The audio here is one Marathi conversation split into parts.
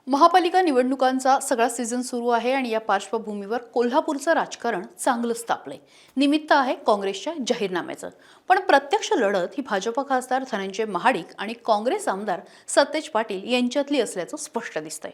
महापालिका निवडणुकांचा सगळा सीझन सुरू आहे आणि या पार्श्वभूमीवर कोल्हापूरचं राजकारण चांगलंच तापलंय। निमित्त आहे काँग्रेसच्या जाहीरनाम्याचं। पण प्रत्यक्ष लढत ही भाजप खासदार धनंजय महाडिक आणि काँग्रेस आमदार सतेज पाटील यांच्यातली असल्याचं स्पष्ट दिसतंय।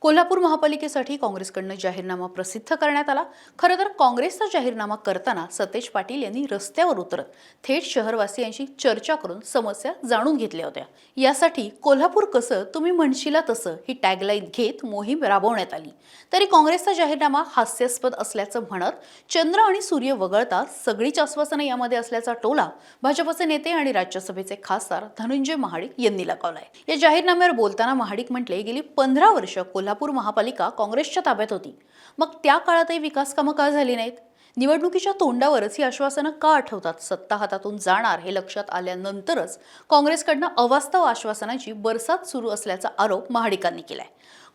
कोल्हापूर महापालिकेसाठी काँग्रेसकडनं जाहीरनामा प्रसिद्ध करण्यात आला। खरं तर काँग्रेसचा जाहीरनामा करताना सतेज पाटील यांनी रस्त्यावर उतरत थेट शहरवासियांशी चर्चा करून समस्या जाणून घेतल्या होत्या। यासाठी कोल्हापूर कसं तुम्ही म्हणशीला तसं ही टॅगलाईन घेत मोहीम राबवण्यात आली। तरी काँग्रेसचा जाहीरनामा हास्यास्पद असल्याचं म्हणत चंद्र आणि सूर्य वगळता सगळीच आश्वासनं यामध्ये असल्याचा टोला भाजपचे नेते आणि राज्यसभेचे खासदार धनंजय महाडिक यांनी लगावलाय। या जाहीरनाम्यावर बोलताना महाडिक म्हटले, गेली 15 वर्ष कोल्हापूर महापालिका काँग्रेसच्या ताब्यात होती। मग त्या काळातही विकास कामं का झाली नाहीत? निवडणुकीच्या तोंडावरच ही आश्वासनं का आठवतात? सत्ता हातातून जाणार हे लक्षात आल्यानंतरच काँग्रेसकडनं अवास्तव आश्वासनांची बरसात सुरू असल्याचा आरोप महाडिकांनी केलाय।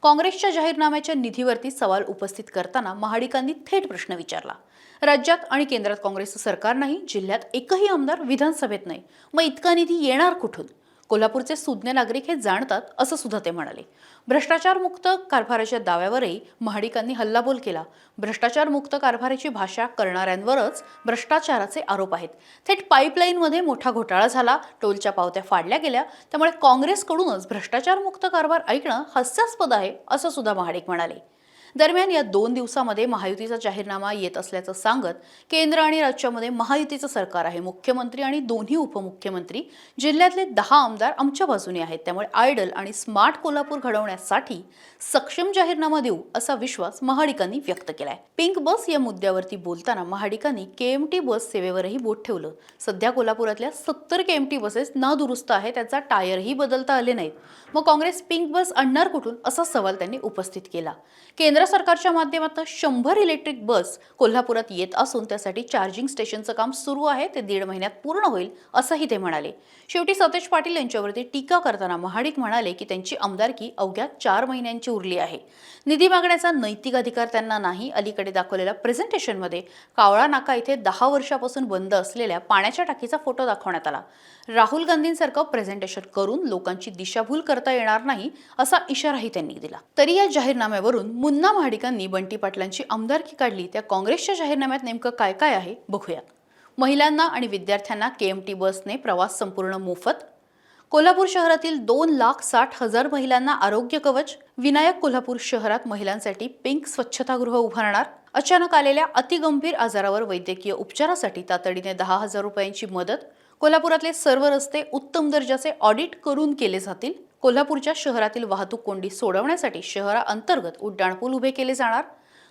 काँग्रेसच्या जाहीरनाम्याच्या निधीवरती सवाल उपस्थित करताना महाडिकांनी थेट प्रश्न विचारला। राज्यात आणि केंद्रात काँग्रेसचं सरकार नाही, जिल्ह्यात एकही आमदार विधानसभेत नाही, मग इतका निधी येणार कुठून? कोल्हापूरचे सुज्ञ नागरिक हे जाणतात असं सुद्धा ते म्हणाले। भ्रष्टाचार मुक्त कारभाराच्या दाव्यावरही महाडिकांनी हल्लाबोल केला। भ्रष्टाचार मुक्त कारभाराची भाषा करणाऱ्यांवरच भ्रष्टाचाराचे आरोप आहेत। थेट पाईपलाईनमध्ये मोठा घोटाळा झाला, टोलच्या पावत्या फाडल्या गेल्या, त्यामुळे काँग्रेसकडूनच भ्रष्टाचार मुक्त कारभार ऐकणं हास्यास्पद आहे असं सुद्धा महाडिक म्हणाले। दरम्यान या 2 दिवसांमध्ये महायुतीचा जाहीरनामा येत असल्याचं सांगत केंद्र आणि राज्यामध्ये महायुतीचं सरकार आहे, मुख्यमंत्री आणि दोन्ही उपमुख्यमंत्री, जिल्ह्यातले 10 आमदार आमच्या बाजूने आहेत, त्यामुळे आयडल आणि स्मार्ट कोल्हापूर घडवण्यासाठी सक्षम जाहीरनामा देऊ असा विश्वास महाडिकांनी व्यक्त केलाय। पिंक बस या मुद्द्यावरती बोलताना महाडिकांनी केएमटी बस सेवेवरही बोट ठेवलं। सध्या कोल्हापुरातल्या 70 केएमटी बसेस नादुरुस्त आहेत, त्याचा टायरही बदलता आले नाहीत, मग काँग्रेस पिंक बस आणणार कुठून असा सवाल त्यांनी उपस्थित केला। केंद्र सरकारच्या माध्यमातून 100 इलेक्ट्रिक बस कोल्हापुरात येत असून त्यासाठी चार्जिंग स्टेशनचं काम सुरू आहे, ते 1.5 महिन्यात पूर्ण होईल असंही ते म्हणाले। शेवटी सतेज पाटील यांच्यावरती टीका करताना महाडिक म्हणाले की त्यांची आमदारकी अवघ्या 4 महिन्यांची उरली आहे। निधी मागण्याचा नैतिक अधिकार त्यांना नाही। अलीकडे दाखवलेल्या प्रेझेंटेशनमध्ये कावळा नाका इथे 10 वर्षापासून बंद असलेल्या पाण्याच्या टाकीचा फोटो दाखवण्यात आला। राहुल गांधींसारखं प्रेझेंटेशन करून लोकांची दिशाभूल करता येणार नाही असा इशाराही त्यांनी दिला। तरी या जाहीरनाम्यावरून मुन्ना महाडिकांनी बंटी पाटलांची आमदारकी काढली। त्या काँग्रेसच्या जाहीरनाम्यात नेमकं काय काय आहे बघूयात। महिलांना आणि विद्यार्थ्यांना केएमटी बसने प्रवास संपूर्ण मोफत। कोल्हापूर शहरातील 2,60,000 महिलांना आरोग्य कवच। विनायक कोल्हापूर शहरात महिलांसाठी पिंक स्वच्छतागृह उभारणार। अचानक आलेल्या अतिगंभीर आजारावर वैद्यकीय उपचारासाठी तातडीने 10,000 रुपयांची मदत। कोल्हापुरातले सर्व रस्ते उत्तम दर्जाचे ऑडिट करून केले जातील। कोल्हापूरच्या शहरातील वाहतूक कोंडी सोडवण्यासाठी शहराअंतर्गत उड्डाणपूल उभे केले जाणार।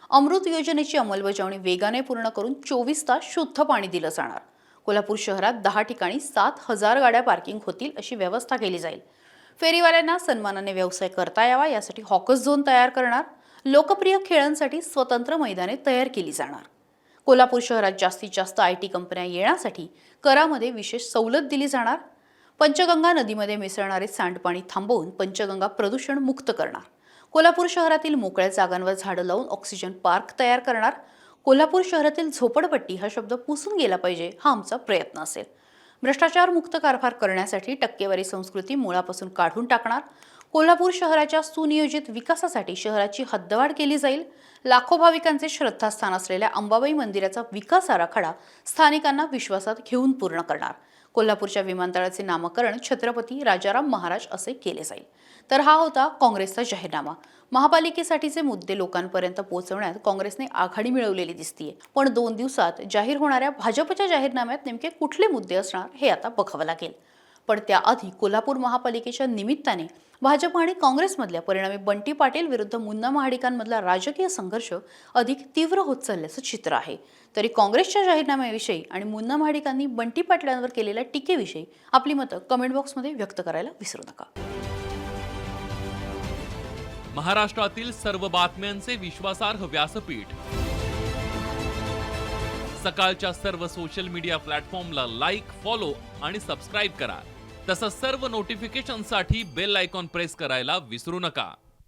अमृत योजनेची अंमलबजावणी वेगाने पूर्ण करून 24 तास शुद्ध पाणी दिलं जाणार। कोल्हापूर शहरात 10 ठिकाणी 7,000 गाड्या पार्किंग होतील अशी व्यवस्था केली जाईल। फेरीवाल्यांना सन्मानाने व्यवसाय करता यावा यासाठी हॉकर्स झोन तयार करणार। लोकप्रिय खेळांसाठी स्वतंत्र मैदाने तयार केली जाणार। कोल्हापूर शहरात जास्तीत जास्त IT कंपन्या येण्यासाठी करामध्ये विशेष सवलत दिली जाणार। पंचगंगा नदीमध्ये मिसळणारे सांडपाणी थांबवून पंचगंगा प्रदूषण मुक्त करणार। कोल्हापूर शहरातील मोकळ्या जागांवर झाडं लावून ऑक्सिजन पार्क तयार करणार। कोल्हापूर शहरातील झोपडपट्टी हा शब्द पुसून गेला पाहिजे हा आमचा प्रयत्न असेल। भ्रष्टाचार मुक्त कारभार करण्यासाठी टक्केवारी संस्कृती मुळापासून काढून टाकणार। कोल्हापूर शहराच्या सुनियोजित विकासासाठी शहराची हद्दवाढ केली जाईल। लाखो भाविकांचे श्रद्धास्थान असलेल्या अंबाबाई मंदिराचा विकास आराखडा स्थानिकांना विश्वासात घेऊन पूर्ण करणार। कोल्हापूरच्या विमानतळाचे नामकरण छत्रपती राजाराम महाराज असे केले जाईल। तर हा होता काँग्रेसचा जाहीरनामा। महापालिकेसाठीचे मुद्दे लोकांपर्यंत पोहोचवण्यात काँग्रेसने आघाडी मिळवलेली दिसतीये, पण 2 दिवसात जाहीर होणाऱ्या भाजपच्या जाहीरनाम्यात नेमके कुठले मुद्दे असणार हे आता बघावं लागेल। पण त्याआधी कोल्हापूर महापालिकेच्या निमित्ताने भाजप आणि काँग्रेसमधल्या परिणामी बंटी पाटील विरुद्ध मुन्ना महाडिकांमधला राजकीय संघर्ष अधिक तीव्र होत चालल्याचं चित्र आहे। तरी काँग्रेसच्या जाहीरनाम्याविषयी आणि मुन्ना महाडिकांनी बंटी पाटलांवर केलेल्या टीकेविषयी आपली मतं कमेंट बॉक्समध्ये व्यक्त करायला विसरू नका। महाराष्ट्रातील सर्व बातम्यांचे विश्वासार्ह व्यासपीठ, सकाळच्या सर्व सोशल मीडिया प्लॅटफॉर्मला लाईक, फॉलो आणि सबस्क्राईब करा। तसंच सर्व नोटिफिकेशनसाठी बेल आयकॉन प्रेस करायला विसरू नका।